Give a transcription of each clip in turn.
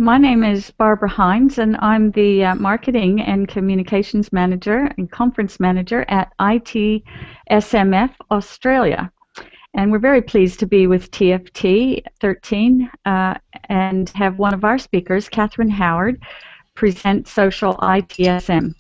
My name is Barbara Hines, and I'm the Marketing and Communications Manager and Conference Manager at ITSM Australia. And we're very pleased to be with TFT13 and have one of our speakers, Catherine Howard, present SocialITSM.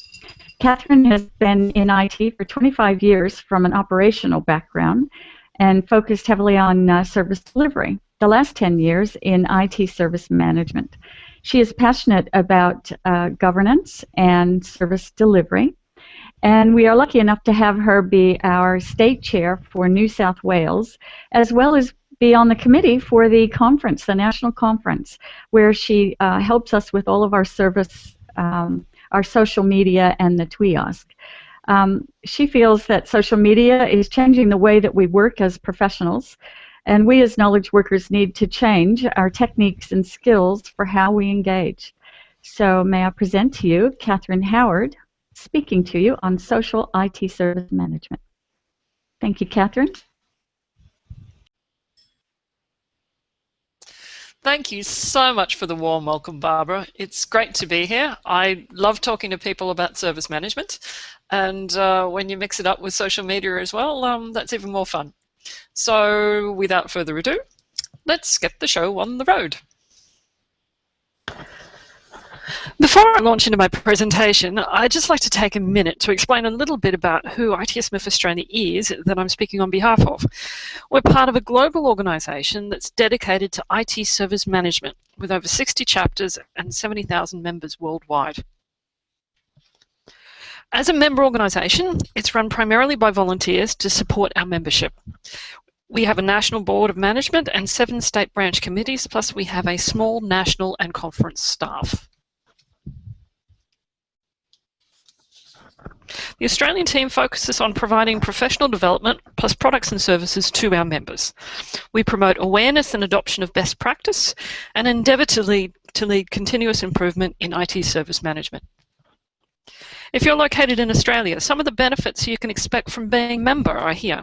Catherine has been in IT for 25 years from an operational background and focused heavily on service delivery, the last 10 years in IT service management. She is passionate about governance and service delivery, and we are lucky enough to have her be our state chair for New South Wales, as well as be on the committee for the conference, the national conference, where she helps us with all of our service, our social media, and the kiosk. She feels that social media is changing the way that we work as professionals, and we as knowledge workers need to change our techniques and skills for how we engage. So may I present to you Catherine Howard, speaking to you on social IT service management. Thank you, Catherine. Thank you so much for the warm welcome, Barbara. It's great to be here. I love talking to people about service management, and when you mix it up with social media as well, that's even more fun. So without further ado, let's get the show on the road. Before I launch into my presentation, I'd just like to take a minute to explain a little bit about who ITSM Australia is that I'm speaking on behalf of. We're part of a global organisation that's dedicated to IT service management with over 60 chapters and 70,000 members worldwide. As a member organisation, it's run primarily by volunteers to support our membership. We have a national board of management and 7 state branch committees, plus we have a small national and conference staff. The Australian team focuses on providing professional development plus products and services to our members. We promote awareness and adoption of best practice and endeavour to lead continuous improvement in IT service management. If you're located in Australia, some of the benefits you can expect from being a member are here.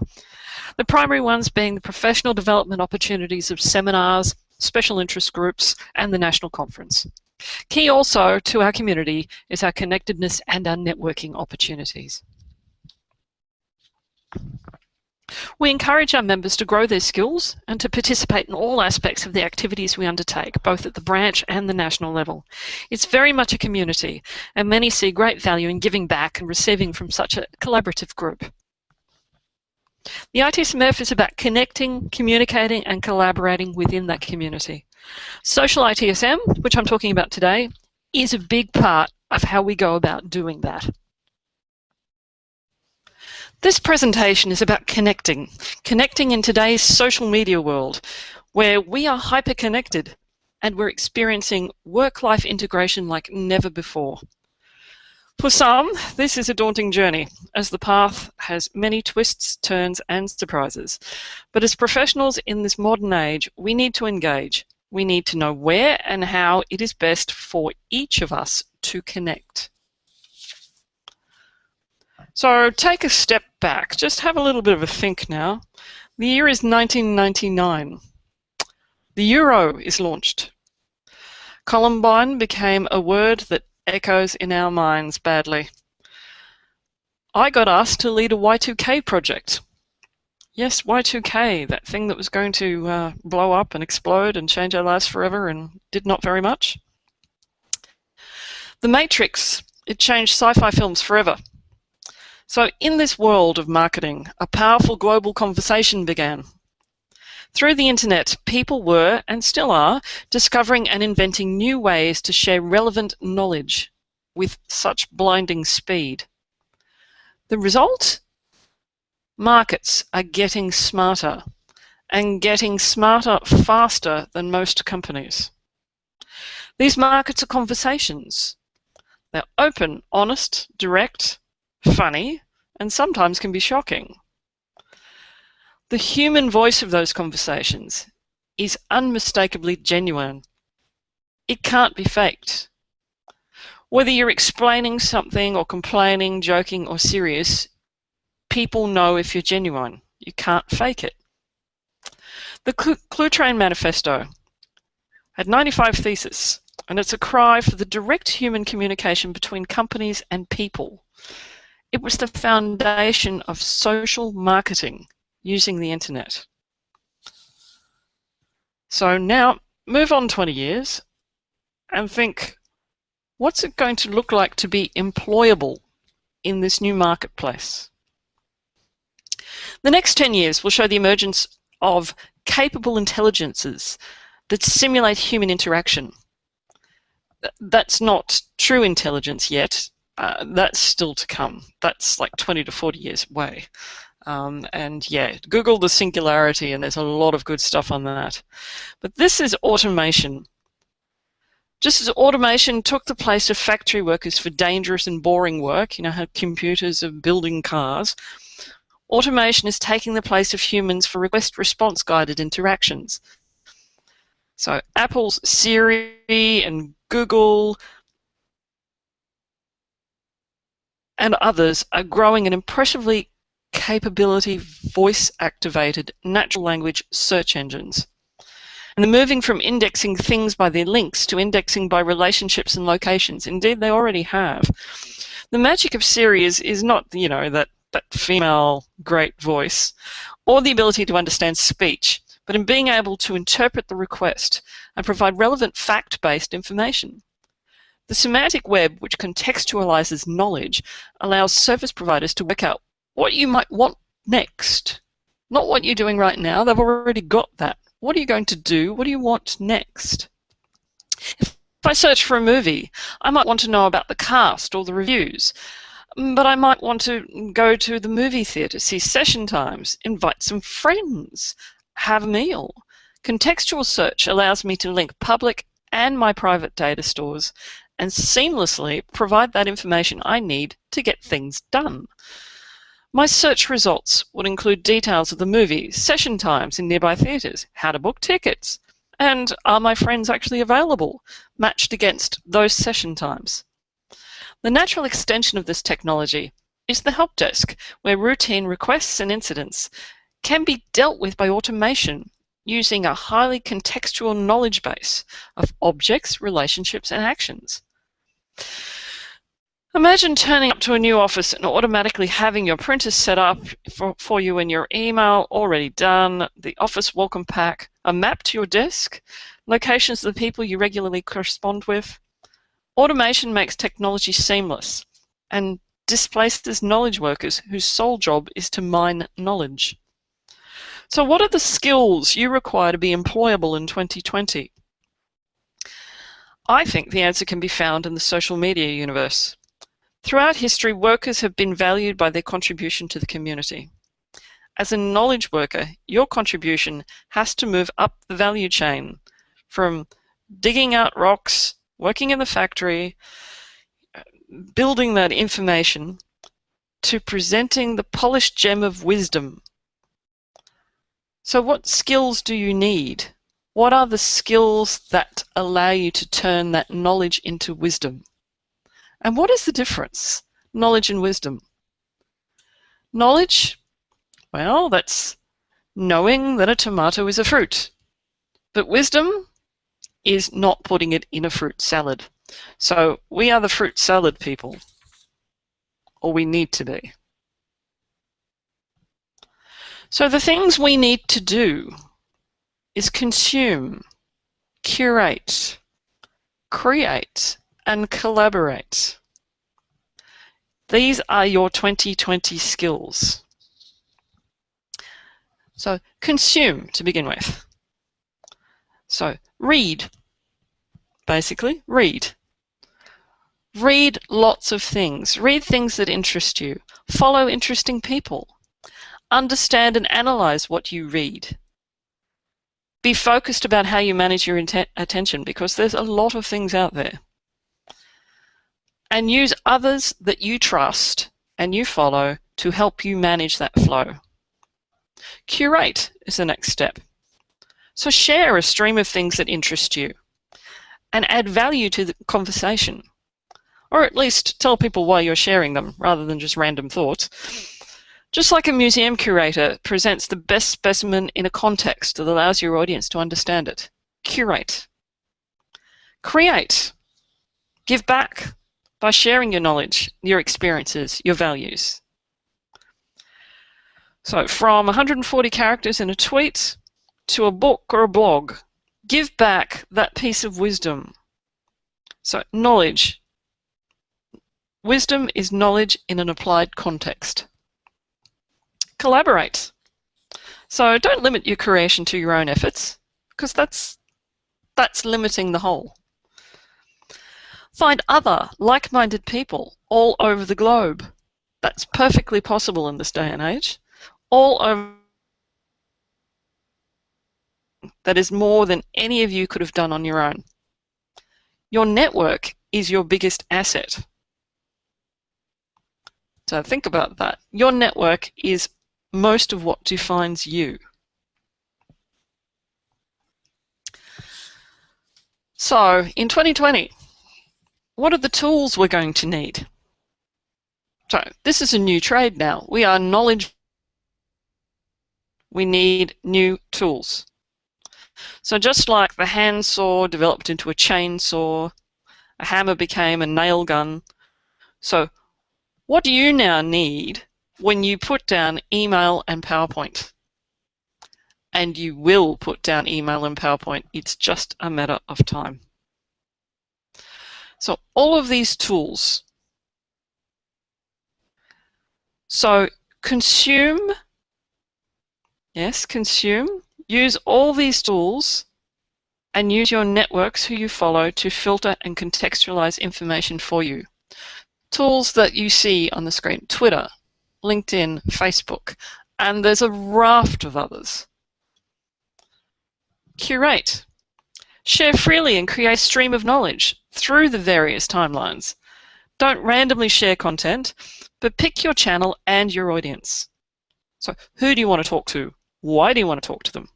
The primary ones being the professional development opportunities of seminars, special interest groups, and the national conference. Key also to our community is our connectedness and our networking opportunities. We encourage our members to grow their skills and to participate in all aspects of the activities we undertake, both at the branch and the national level. It's very much a community, and many see great value in giving back and receiving from such a collaborative group. The ITSMF is about connecting, communicating, and collaborating within that community. Social ITSM, which I'm talking about today, is a big part of how we go about doing that. This presentation is about connecting in today's social media world, where we are hyper-connected and we're experiencing work-life integration like never before. For some, this is a daunting journey, as the path has many twists, turns, and surprises. But as professionals in this modern age, we need to engage. We need to know where and how it is best for each of us to connect. So take a step back, just have a little bit of a think now. The year is 1999. The euro is launched. Columbine became a word that echoes in our minds badly. I got asked to lead a Y2K project. Yes, Y2K, that thing that was going to blow up and explode and change our lives forever and did not very much. The Matrix, it changed sci-fi films forever. So in this world of marketing, a powerful global conversation began. Through the internet, people were, and still are, discovering and inventing new ways to share relevant knowledge with such blinding speed. The result? Markets are getting smarter, and getting smarter faster than most companies. These markets are conversations. They're open, honest, direct, funny, and sometimes can be shocking. The human voice of those conversations is unmistakably genuine. It can't be faked. Whether you're explaining something or complaining, joking, or serious, people know if you're genuine. You can't fake it. The Clue Train Manifesto had 95 theses. and it's a cry for the direct human communication between companies and people. It was the foundation of social marketing using the internet. So now, move on 20 years and think, what's it going to look like to be employable in this new marketplace? The next 10 years will show the emergence of capable intelligences that simulate human interaction. That's not true intelligence yet. That's still to come. That's like 20 to 40 years away. And yeah, Google the singularity and there's a lot of good stuff on that. But this is automation. Just as automation took the place of factory workers for dangerous and boring work, you know how computers are building cars, automation is taking the place of humans for request-response guided interactions. So Apple's Siri and Google and others are growing an impressively capability voice-activated natural language search engines. And they're moving from indexing things by their links to indexing by relationships and locations. Indeed, they already have. The magic of Siri is not, you know, that female great voice or the ability to understand speech, but in being able to interpret the request and provide relevant fact-based information. The semantic web, which contextualizes knowledge, allows service providers to work out what you might want next. Not what you're doing right now, they've already got that. What are you going to do? What do you want next? If I search for a movie, I might want to know about the cast or the reviews, but I might want to go to the movie theatre, see session times, invite some friends, have a meal. Contextual search allows me to link public and my private data stores and seamlessly provide that information I need to get things done. My search results would include details of the movie, session times in nearby theatres, how to book tickets, and are my friends actually available, matched against those session times. The natural extension of this technology is the help desk, where routine requests and incidents can be dealt with by automation using a highly contextual knowledge base of objects, relationships, and actions. Imagine turning up to a new office and automatically having your printers set up for you and your email already done, the office welcome pack, a map to your desk, locations of the people you regularly correspond with. Automation makes technology seamless and displaces knowledge workers whose sole job is to mine knowledge. So what are the skills you require to be employable in 2020? I think the answer can be found in the social media universe. Throughout history, workers have been valued by their contribution to the community. As a knowledge worker, your contribution has to move up the value chain from digging out rocks, working in the factory, building that information, to presenting the polished gem of wisdom. So what skills do you need? What are the skills that allow you to turn that knowledge into wisdom? And what is the difference? Knowledge and wisdom. Knowledge, well, that's knowing that a tomato is a fruit. But wisdom is not putting it in a fruit salad. So we are the fruit salad people, or we need to be. So the things we need to do is consume, curate, create, and collaborate. These are your 2020 skills. So consume to begin with. So read, basically, read. Read lots of things. Read things that interest you. Follow interesting people. Understand and analyze what you read. Be focused about how you manage your attention, because there's a lot of things out there. And use others that you trust and you follow to help you manage that flow. Curate is the next step. So share a stream of things that interest you and add value to the conversation. Or at least tell people why you're sharing them rather than just random thoughts. Just like a museum curator presents the best specimen in a context that allows your audience to understand it. Curate. Create. Give back by sharing your knowledge, your experiences, your values. So from 140 characters in a tweet to a book or a blog, give back that piece of wisdom. So knowledge. Wisdom is knowledge in an applied context. Collaborate. So don't limit your creation to your own efforts, because that's limiting the whole. Find other like-minded people all over the globe. That's perfectly possible in this day and age. All over. That is more than any of you could have done on your own. Your network is your biggest asset. So think about that. Your network is most of what defines you. So in 2020, what are the tools we're going to need? So this is a new trade now. We are knowledge. We need new tools. So just like the handsaw developed into a chainsaw, a hammer became a nail gun. So what do you now need when you put down email and PowerPoint? And you will put down email and PowerPoint. It's just a matter of time. So all of these tools. So consume. Yes, consume. Use all these tools and use your networks who you follow to filter and contextualize information for you. Tools that you see on the screen: Twitter, LinkedIn, Facebook, and there's a raft of others. Curate. Share freely and create a stream of knowledge through the various timelines. Don't randomly share content, but pick your channel and your audience. So who do you want to talk to? Why do you want to talk to them?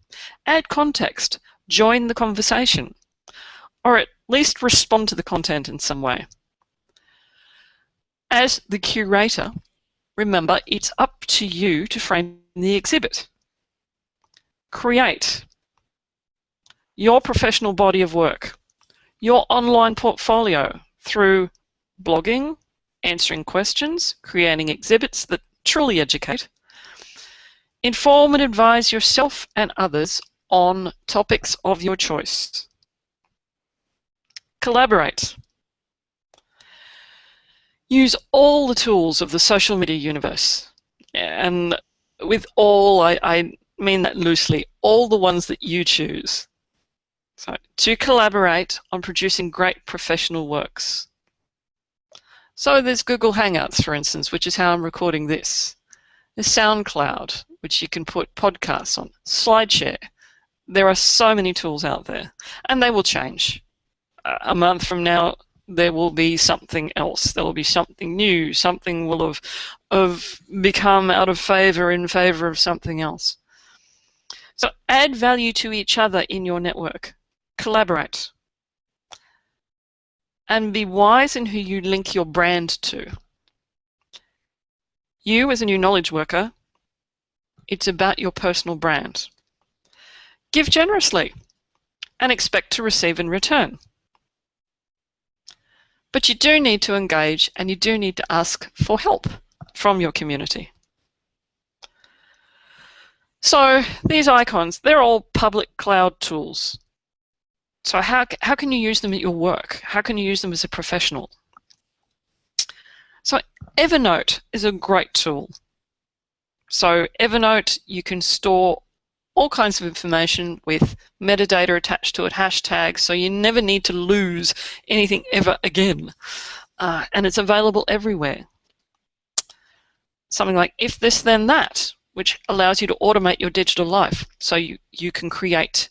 Add context. Join the conversation. Or at least respond to the content in some way. As the curator, remember, it's up to you to frame the exhibit. Create your professional body of work, your online portfolio through blogging, answering questions, creating exhibits that truly educate. Inform and advise yourself and others on topics of your choice. Collaborate. Use all the tools of the social media universe. And with all, I mean that loosely, all the ones that you choose. So, to collaborate on producing great professional works. So there's Google Hangouts, for instance, which is how I'm recording this. There's SoundCloud, which you can put podcasts on. SlideShare. There are so many tools out there, and they will change. A month from now, there will be something else. There will be something new. Something will have become out of favor in favor of something else. So add value to each other in your network. Collaborate. And be wise in who you link your brand to. You, as a new knowledge worker, it's about your personal brand. Give generously and expect to receive in return. But you do need to engage, and you do need to ask for help from your community. So these icons, they're all public cloud tools. So how can you use them at your work? How can you use them as a professional? So Evernote is a great tool. So Evernote, you can store all kinds of information with metadata attached to it, hashtags, so you never need to lose anything ever again. And it's available everywhere. Something like If This Then That, which allows you to automate your digital life. So you can create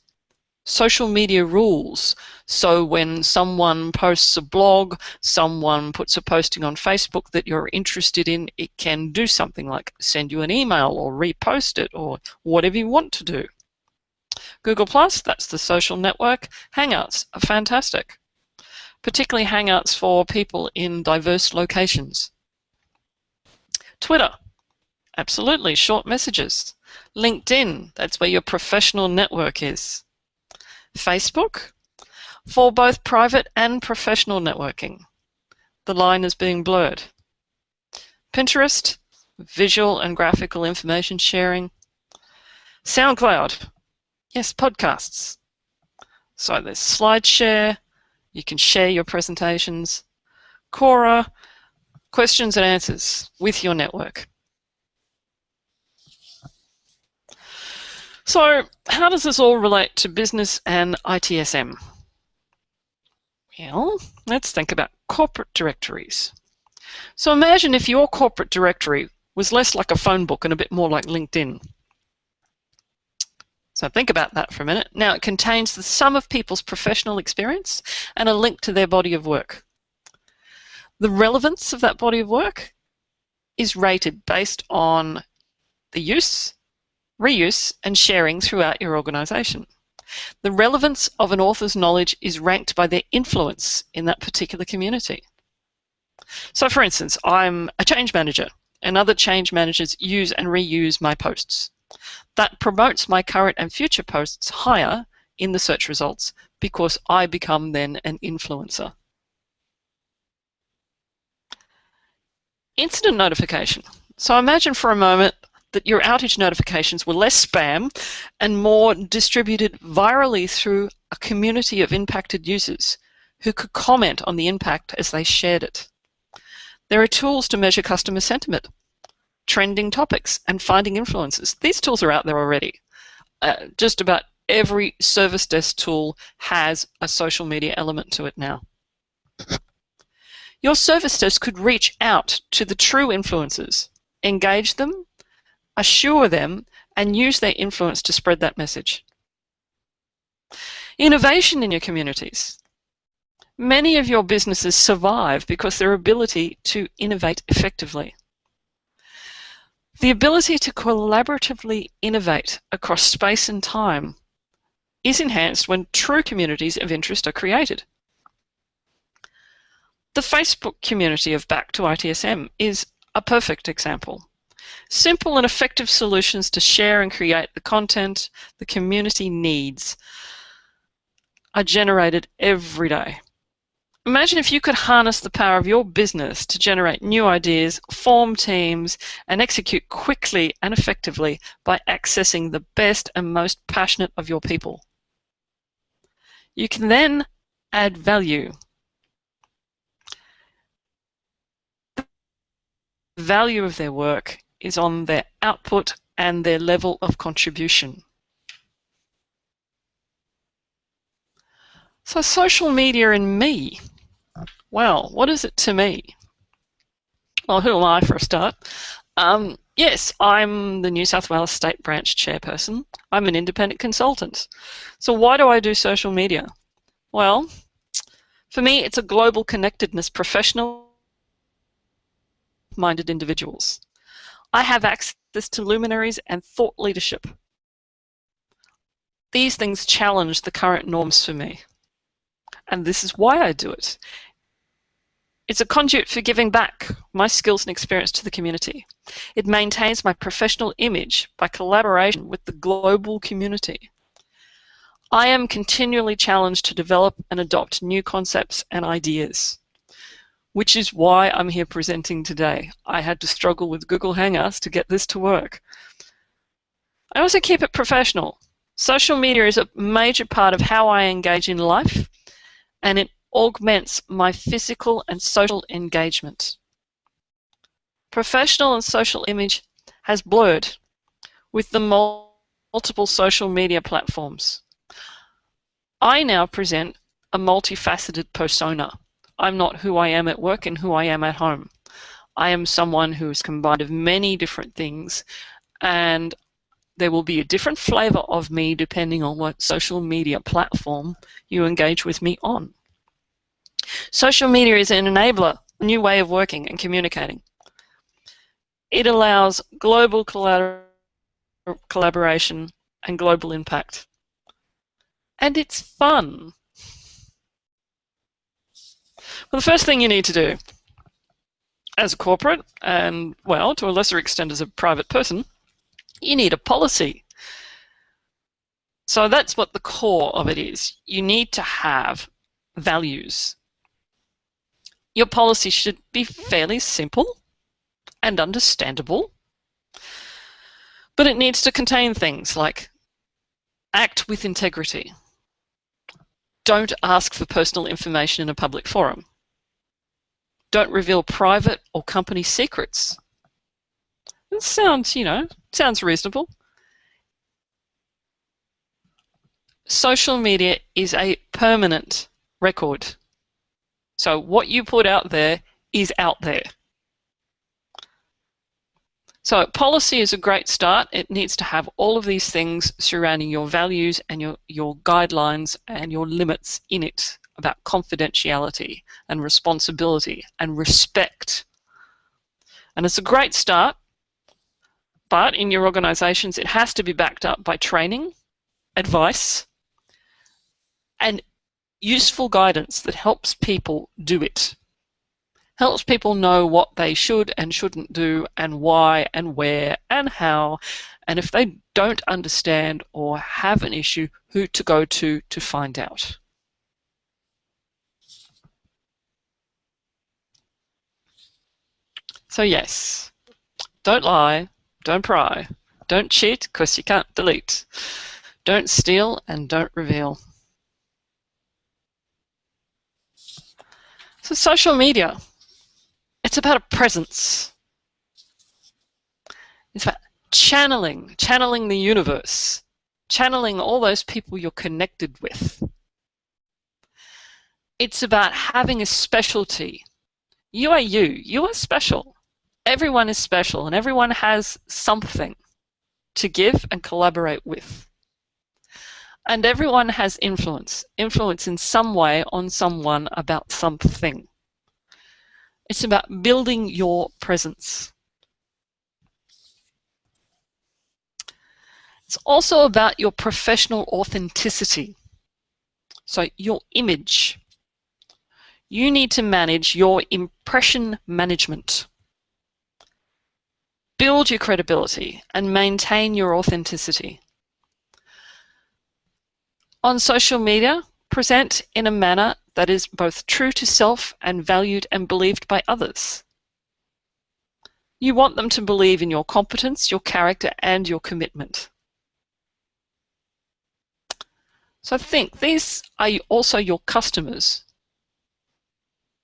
social media rules. So when someone posts a blog, someone puts a posting on Facebook that you're interested in, it can do something like send you an email or repost it or whatever you want to do. Google+, that's the social network. Hangouts are fantastic, particularly Hangouts for people in diverse locations. Twitter, absolutely, short messages. LinkedIn, that's where your professional network is. Facebook, for both private and professional networking. The line is being blurred. Pinterest, visual and graphical information sharing. SoundCloud, yes, podcasts. So there's SlideShare, you can share your presentations. Quora, questions and answers with your network. So how does this all relate to business and ITSM? Well, let's think about corporate directories. So imagine if your corporate directory was less like a phone book and a bit more like LinkedIn. So think about that for a minute. Now it contains the sum of people's professional experience and a link to their body of work. The relevance of that body of work is rated based on the use, reuse, and sharing throughout your organization. The relevance of an author's knowledge is ranked by their influence in that particular community. So for instance, I'm a change manager and other change managers use and reuse my posts. That promotes my current and future posts higher in the search results because I become then an influencer. Incident notification. So imagine for a moment that your outage notifications were less spam and more distributed virally through a community of impacted users who could comment on the impact as they shared it. There are tools to measure customer sentiment, trending topics, and finding influencers. These tools are out there already. Just about every service desk tool has a social media element to it now. Your service desk could reach out to the true influencers, engage them, assure them, and use their influence to spread that message. Innovation in your communities. Many of your businesses survive because their ability to innovate effectively. The ability to collaboratively innovate across space and time is enhanced when true communities of interest are created. The Facebook community of Back to ITSM is a perfect example. Simple and effective solutions to share and create the content the community needs are generated every day. Imagine if you could harness the power of your business to generate new ideas, form teams, and execute quickly and effectively by accessing the best and most passionate of your people. You can then add value. The value of their work is on their output and their level of contribution. So social media and me. Well, what is it to me? Well, who am I for a start? Yes, I'm the New South Wales State Branch Chairperson. I'm an independent consultant. So why do I do social media? Well, for me, it's a global connectedness professional-minded individuals. I have access to luminaries and thought leadership. These things challenge the current norms for me. And this is why I do it. It's a conduit for giving back my skills and experience to the community. It maintains my professional image by collaboration with the global community. I am continually challenged to develop and adopt new concepts and ideas, which is why I'm here presenting today. I had to struggle with Google Hangouts to get this to work. I also keep it professional. Social media is a major part of how I engage in life, and it augments my physical and social engagement. Professional and social image has blurred with the multiple social media platforms. I now present a multifaceted persona. I'm not who I am at work and who I am at home. I am someone who is combined of many different things, and there will be a different flavor of me depending on what social media platform you engage with me on. Social media is an enabler, a new way of working and communicating. It allows global collaboration and global impact. And it's fun. Well, the first thing you need to do as a corporate, and well, to a lesser extent as a private person, you need a policy. So that's what the core of it is. You need to have values. Your policy should be fairly simple and understandable, but it needs to contain things like act with integrity. Don't ask for personal information in a public forum. Don't reveal private or company secrets. This sounds, sounds reasonable. Social media is a permanent record. So what you put out there is out there. So policy is a great start. It needs to have all of these things surrounding your values and your guidelines and your limits in it about confidentiality and responsibility and respect. And it's a great start, but in your organizations it has to be backed up by training, advice, and useful guidance that helps people do it. Helps people know what they should and shouldn't do and why and where and how, and if they don't understand or have an issue, who to go to find out. So yes, don't lie, don't pry, don't cheat because you can't delete, don't steal and don't reveal. So social media, it's about a presence. It's about channeling the universe, channeling all those people you're connected with. It's about having a specialty. You are you. You are special. Everyone is special and everyone has something to give and collaborate with. And everyone has influence in some way on someone about something. It's about building your presence. It's also about your professional authenticity. So your image. You need to manage your impression management. Build your credibility and maintain your authenticity. On social media, present in a manner that is both true to self and valued and believed by others. You want them to believe in your competence, your character, and your commitment. So think, these are also your customers.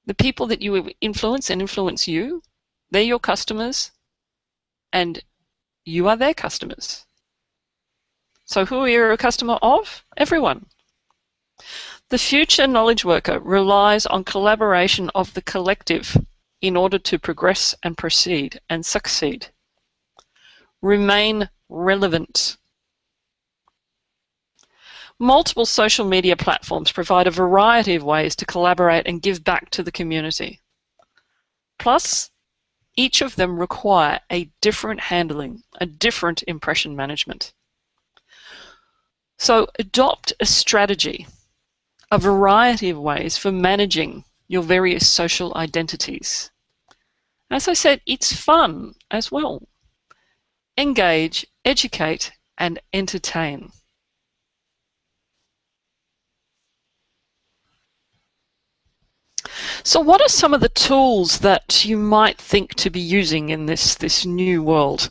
The people that you influence and influence you, they're your customers, and you are their customers. So who are you a customer of? Everyone. The future knowledge worker relies on collaboration of the collective in order to progress and proceed and succeed. Remain relevant. Multiple social media platforms provide a variety of ways to collaborate and give back to the community. Plus, each of them require a different handling, a different impression management. So adopt a strategy, a variety of ways for managing your various social identities. As I said, it's fun as well. Engage, educate, and entertain. So what are some of the tools that you might think to be using in this new world?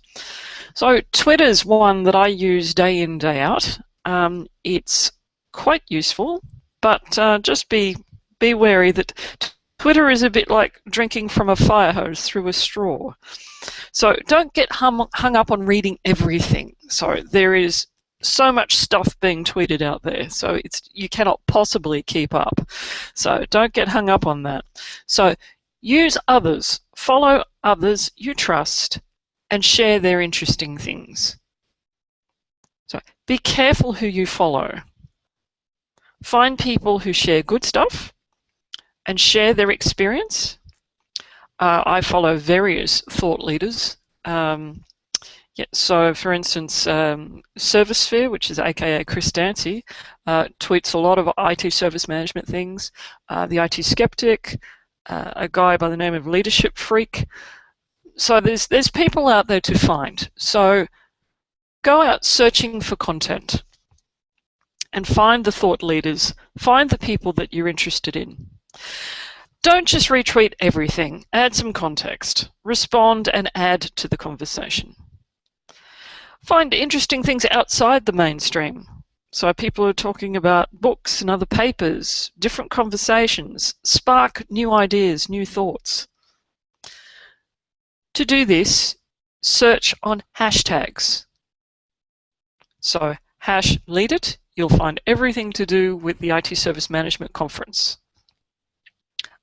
So Twitter's one that I use day in, day out. It's quite useful, but just be wary that Twitter is a bit like drinking from a fire hose through a straw. So don't get hung up on reading everything. So there is so much stuff being tweeted out there, so you cannot possibly keep up. So don't get hung up on that. So use others, follow others you trust, and share their interesting things. So be careful who you follow. Find people who share good stuff and share their experience. I follow various thought leaders. So for instance, Servicesphere, which is aka Chris Dancy, tweets a lot of IT service management things. The IT Skeptic, a guy by the name of Leadership Freak. So there's people out there to find. So go out searching for content. and find the thought leaders, find the people that you're interested in. Don't just retweet everything, add some context, respond and add to the conversation. Find interesting things outside the mainstream. So people are talking about books and other papers, different conversations, spark new ideas, new thoughts. To do this, search on hashtags. So #LeadIt, you'll find everything to do with the IT Service Management Conference.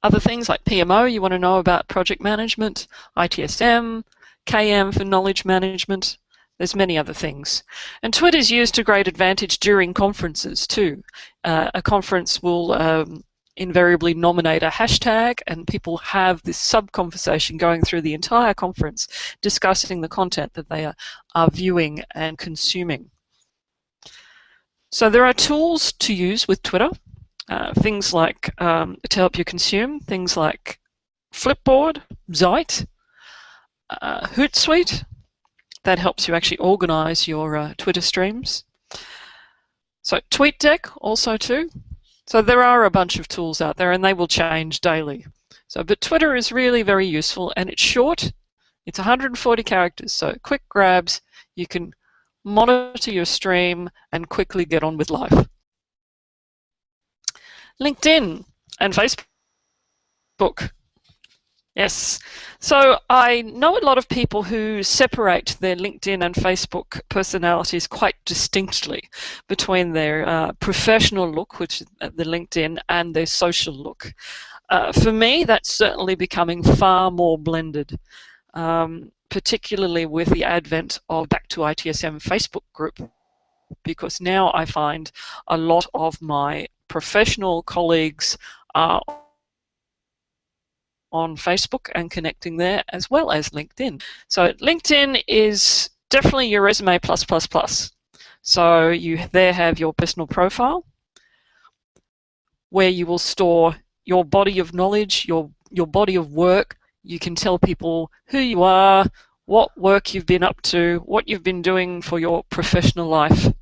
Other things like PMO, you want to know about project management, ITSM, KM for knowledge management. There's many other things. And Twitter is used to great advantage during conferences too. A conference will invariably nominate a hashtag, and people have this sub-conversation going through the entire conference, discussing the content that they are viewing and consuming. So there are tools to use with Twitter, things like to help you consume, things like Flipboard, Zeit, Hootsuite, that helps you actually organize your Twitter streams. So TweetDeck also too. So there are a bunch of tools out there and they will change daily. So, but Twitter is really very useful and it's short. It's 140 characters, so quick grabs. You can monitor your stream and quickly get on with life. LinkedIn and Facebook. Yes. So I know a lot of people who separate their LinkedIn and Facebook personalities quite distinctly between their professional look, which is the LinkedIn, and their social look. For me, that's certainly becoming far more blended, particularly with the advent of Back to ITSM Facebook group, because now I find a lot of my professional colleagues are on Facebook and connecting there as well as LinkedIn. So LinkedIn is definitely your resume plus plus plus. So you there have your personal profile where you will store your body of knowledge, your body of work. You can tell people who you are, what work you've been up to, what you've been doing for your professional life,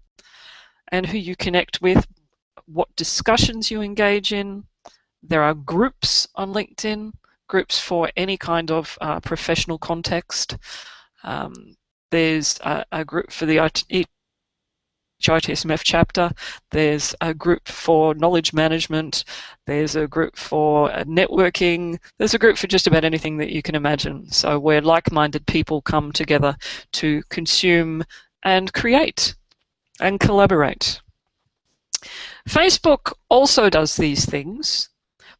and who you connect with, what discussions you engage in. There are groups on LinkedIn, groups for any kind of professional context. There's a group for the ITSMF chapter. There's a group for knowledge management. There's a group for networking. There's a group for just about anything that you can imagine. So where like-minded people come together to consume and create and collaborate. Facebook also does these things,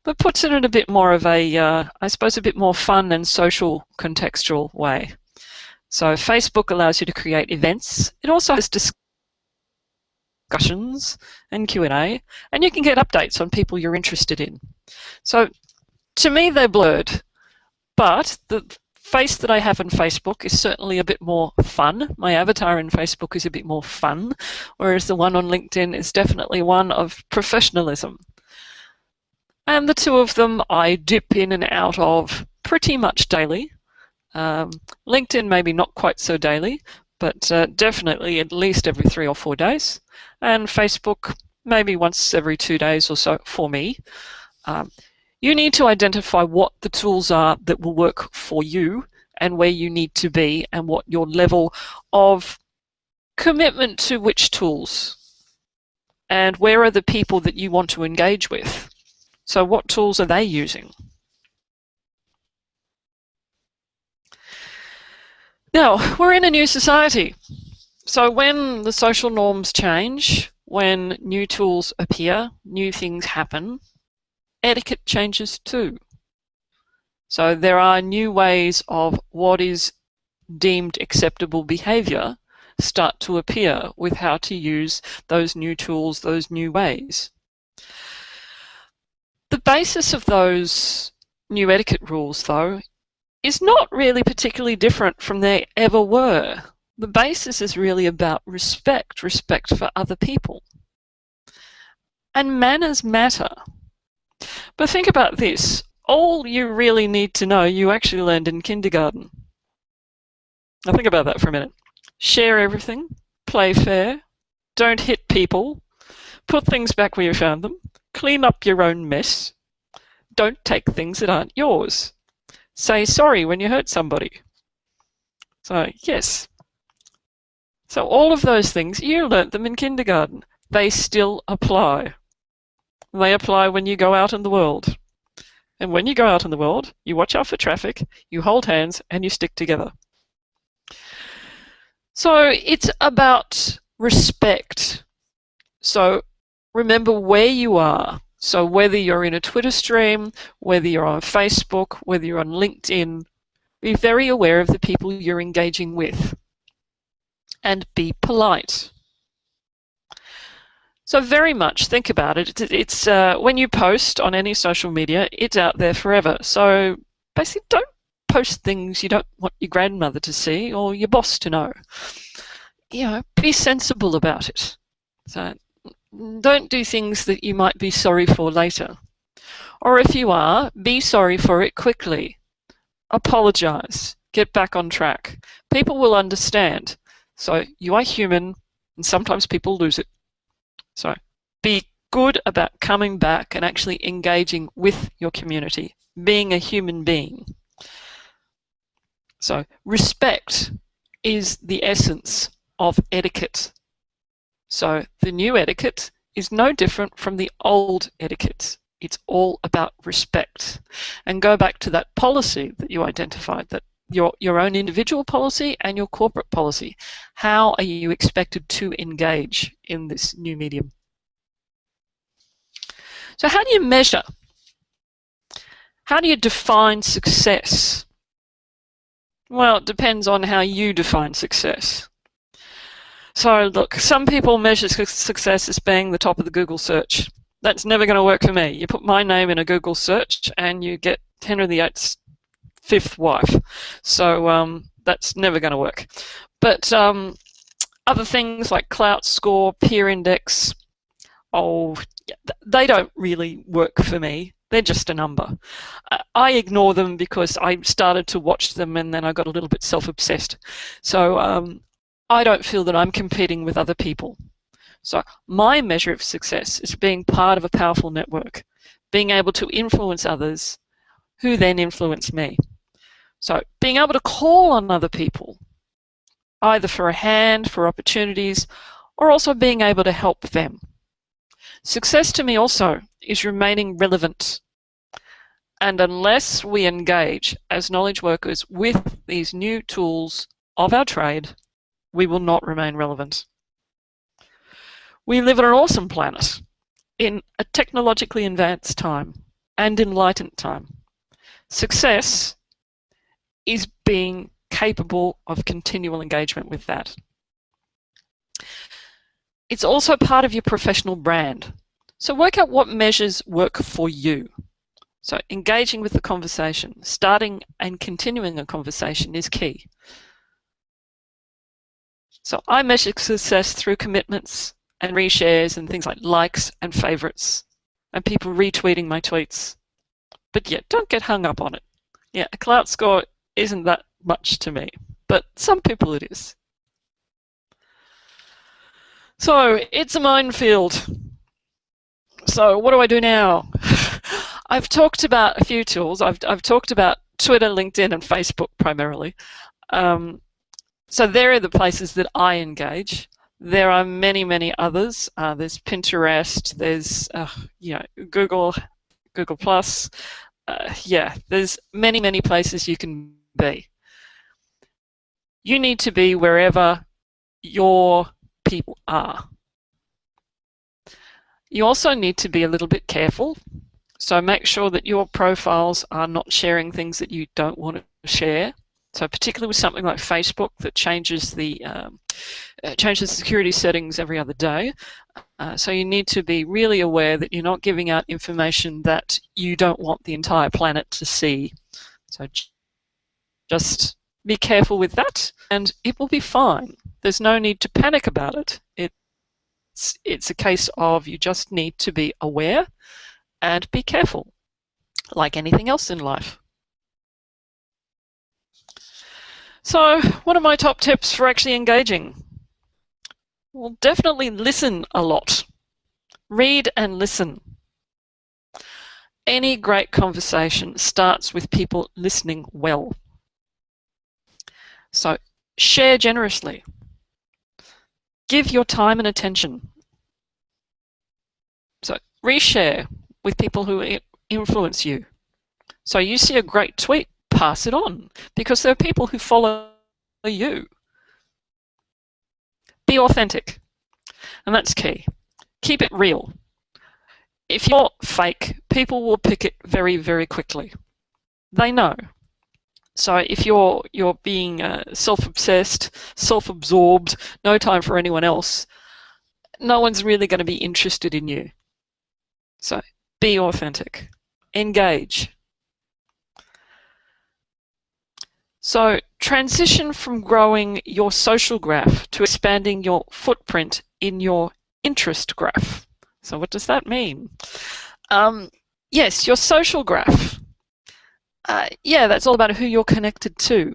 but puts it in a bit more of a, I suppose, a bit more fun and social contextual way. So Facebook allows you to create events. It also has discussions and Q&A, and you can get updates on people you're interested in. So to me, they're blurred, but the face that I have on Facebook is certainly a bit more fun. My avatar in Facebook is a bit more fun, whereas the one on LinkedIn is definitely one of professionalism. And the two of them I dip in and out of pretty much daily. LinkedIn maybe not quite so daily, but definitely at least every 3 or 4 days. And Facebook maybe once every 2 days or so for me. You need to identify what the tools are that will work for you and where you need to be and what your level of commitment to which tools and where are the people that you want to engage with. So what tools are they using? Now, we're in a new society. So when the social norms change, when new tools appear, new things happen, etiquette changes too. So there are new ways of what is deemed acceptable behavior start to appear with how to use those new tools, those new ways. The basis of those new etiquette rules, though, is not really particularly different from they ever were. The basis is really about respect, respect for other people. And manners matter. But think about this. All you really need to know, you actually learned in kindergarten. Now think about that for a minute. Share everything, play fair, don't hit people, Put things back where you found them. Clean up your own mess. Don't take things that aren't yours. Say sorry when you hurt somebody. So, yes. So all of those things, you learnt them in kindergarten. They still apply. They apply when you go out in the world. And when you go out in the world, you watch out for traffic, you hold hands, and you stick together. So it's about respect. So remember where you are. So whether you're in a Twitter stream, whether you're on Facebook, whether you're on LinkedIn, be very aware of the people you're engaging with. And be polite. So very much think about it. It's when you post on any social media, it's out there forever. So basically don't post things you don't want your grandmother to see or your boss to know. You know, be sensible about it. So don't do things that you might be sorry for later. Or if you are, be sorry for it quickly. Apologize. Get back on track. People will understand. So you are human, and sometimes people lose it. So be good about coming back and actually engaging with your community, being a human being. So respect is the essence of etiquette. So the new etiquette is no different from the old etiquette. It's all about respect. And go back to that policy that you identified, that your own individual policy and your corporate policy. How are you expected to engage in this new medium? So how do you measure? How do you define success? Well, it depends on how you define success. So look, some people measure success as being the top of the Google search. That's never going to work for me. You put my name in a Google search and you get Henry VIII's fifth wife. So that's never going to work. But other things like Clout Score, Peer Index, they don't really work for me. They're just a number. I ignore them because I started to watch them and then I got a little bit self-obsessed. So I don't feel that I'm competing with other people. So my measure of success is being part of a powerful network, being able to influence others who then influence me. So being able to call on other people, either for a hand, for opportunities, or also being able to help them. Success to me also is remaining relevant. And unless we engage as knowledge workers with these new tools of our trade, we will not remain relevant. We live on an awesome planet in a technologically advanced time and enlightened time. Success is being capable of continual engagement with that. It's also part of your professional brand. So work out what measures work for you. So engaging with the conversation, starting and continuing a conversation is key. So I measure success through commitments and reshares and things like likes and favorites and people retweeting my tweets. But yeah, don't get hung up on it. Yeah, a Clout Score isn't that much to me, but some people it is. So it's a minefield. So what do I do now? I've talked about a few tools. I've talked about Twitter, LinkedIn, and Facebook primarily. So there are the places that I engage. There are many, many others. There's Pinterest. There's Google Plus. Yeah, there's many, many places you can be. You need to be wherever your people are. You also need to be a little bit careful. So make sure that your profiles are not sharing things that you don't want to share. So particularly with something like Facebook that changes the security settings every other day. So you need to be really aware that you're not giving out information that you don't want the entire planet to see. So just be careful with that and it will be fine. There's no need to panic about it. It's a case of you just need to be aware and be careful, like anything else in life. So what are my top tips for actually engaging? Well, definitely listen a lot. Read and listen. Any great conversation starts with people listening well. So share generously. Give your time and attention. So reshare with people who influence you. So you see a great tweet, pass it on, because there are people who follow you. Be authentic, and that's key. Keep it real. If you're fake, people will pick it very, very quickly. They know. So if you're being self-obsessed, self-absorbed, no time for anyone else, no one's really going to be interested in you. So be authentic. Engage. So transition from growing your social graph to expanding your footprint in your interest graph. So what does that mean? Yes, your social graph. Yeah, that's all about who you're connected to.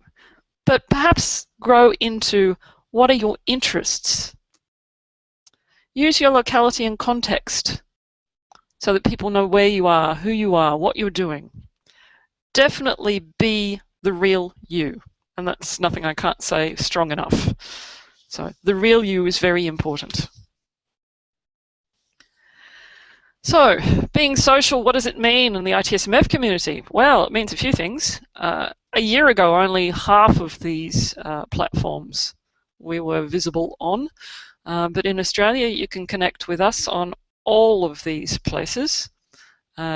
But perhaps grow into what are your interests. Use your locality and context so that people know where you are, who you are, what you're doing. Definitely be the real you. And that's nothing I can't say strong enough. So the real you is very important. So, being social, what does it mean in the ITSMF community? Well, it means a few things. A year ago, only half of these platforms we were visible on, but in Australia, you can connect with us on all of these places.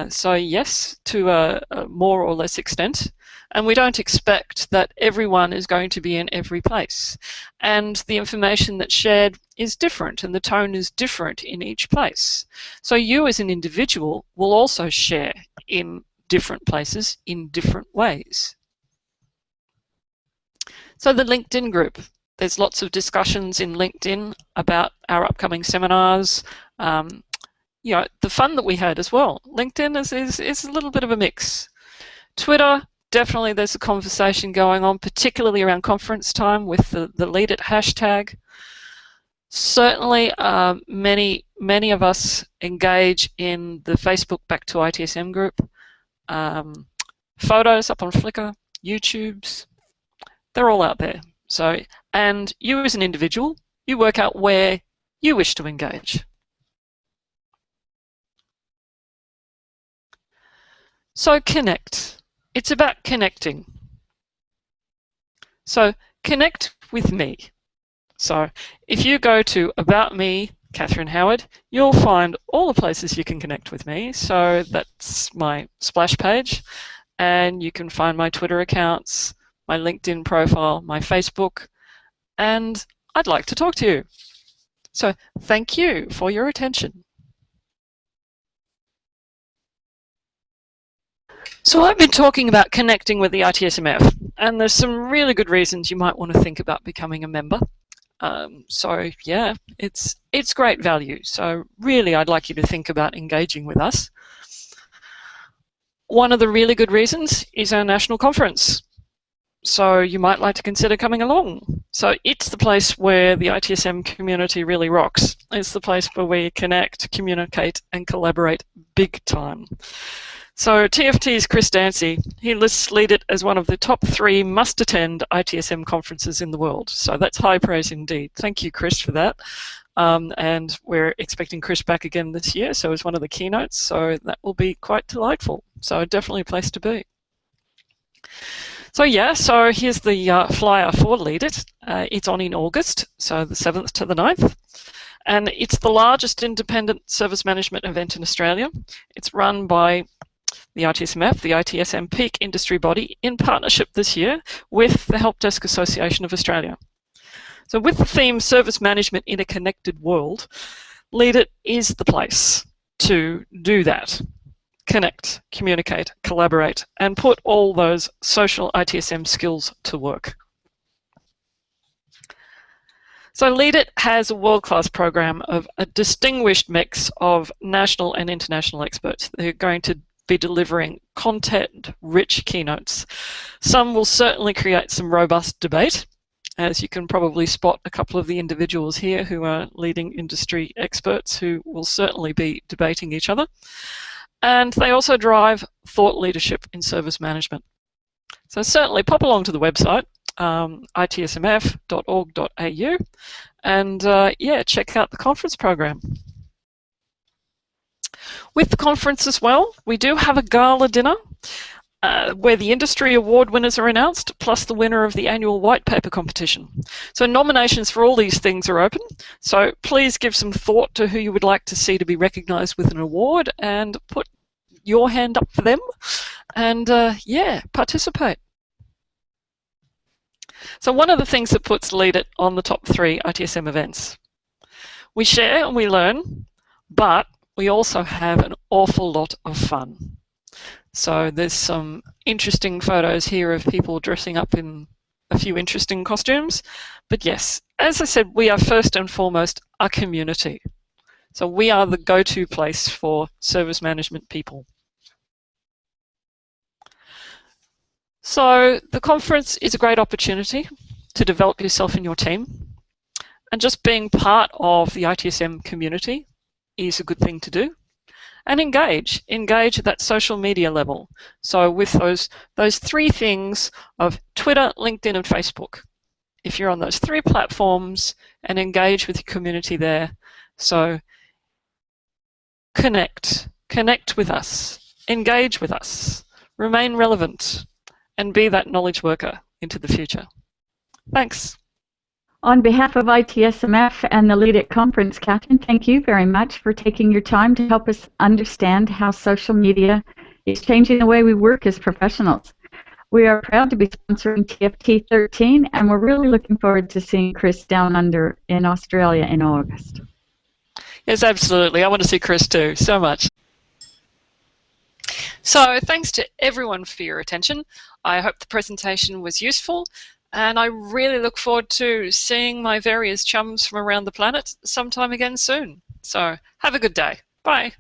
So yes, to a more or less extent. And we don't expect that everyone is going to be in every place. And the information that's shared is different and the tone is different in each place. So you as an individual will also share in different places in different ways. So the LinkedIn group. There's lots of discussions in LinkedIn about our upcoming seminars, you know, the fun that we had as well. LinkedIn is a little bit of a mix. Twitter, definitely there's a conversation going on, particularly around conference time with the Lead It hashtag. Certainly many of us engage in the Facebook Back to ITSM group. Photos up on Flickr, YouTubes, they're all out there. So, and you as an individual, you work out where you wish to engage. So connect. It's about connecting. So connect with me. So if you go to About Me, Catherine Howard, you'll find all the places you can connect with me. So that's my splash page, and you can find my Twitter accounts, my LinkedIn profile, my Facebook, and I'd like to talk to you. So thank you for your attention. So I've been talking about connecting with the ITSMF, and there's some really good reasons you might want to think about becoming a member. So yeah, it's great value. So really, I'd like you to think about engaging with us. One of the really good reasons is our national conference. So you might like to consider coming along. So it's the place where the ITSM community really rocks. It's the place where we connect, communicate, and collaborate big time. So TFT's Chris Dancy, he lists Lead It as one of the top 3 must-attend ITSM conferences in the world. So that's high praise indeed. Thank you, Chris, for that. And we're expecting Chris back again this year, so as one of the keynotes. So that will be quite delightful. So definitely a place to be. So yeah, so here's the flyer for Lead It. It's on in August, so the 7th to the 9th. And it's the largest independent service management event in Australia. It's run by the ITSMF, the ITSM peak industry body, in partnership this year with the Help Desk Association of Australia. So with the theme Service Management in a Connected World, Lead It is the place to do that. Connect, communicate, collaborate, and put all those social ITSM skills to work. So Lead It has a world-class program of a distinguished mix of national and international experts. They're going to be delivering content-rich keynotes. Some will certainly create some robust debate, as you can probably spot a couple of the individuals here who are leading industry experts who will certainly be debating each other. And they also drive thought leadership in service management. So certainly pop along to the website, itsmf.org.au, and yeah, check out the conference program. With the conference as well, we do have a gala dinner where the industry award winners are announced, plus the winner of the annual white paper competition. So nominations for all these things are open, so please give some thought to who you would like to see to be recognised with an award and put your hand up for them and yeah, participate. So one of the things that puts Lead It on the top 3 ITSM events. We share and we learn, but we also have an awful lot of fun. So there's some interesting photos here of people dressing up in a few interesting costumes. But yes, as I said, we are first and foremost a community. So we are the go-to place for service management people. So the conference is a great opportunity to develop yourself and your team. And just being part of the ITSM community is a good thing to do. And engage at that social media level. So with those 3 things of Twitter, LinkedIn, and Facebook. If you're on those 3 platforms and engage with your community there. So connect with us, engage with us, remain relevant, and be that knowledge worker into the future. Thanks. On behalf of ITSMF and the Lead It conference, Catherine, thank you very much for taking your time to help us understand how social media is changing the way we work as professionals. We are proud to be sponsoring TFT13, and we're really looking forward to seeing Chris down under in Australia in August. Yes, absolutely. I want to see Chris too, so much. So thanks to everyone for your attention. I hope the presentation was useful. And I really look forward to seeing my various chums from around the planet sometime again soon. So have a good day. Bye.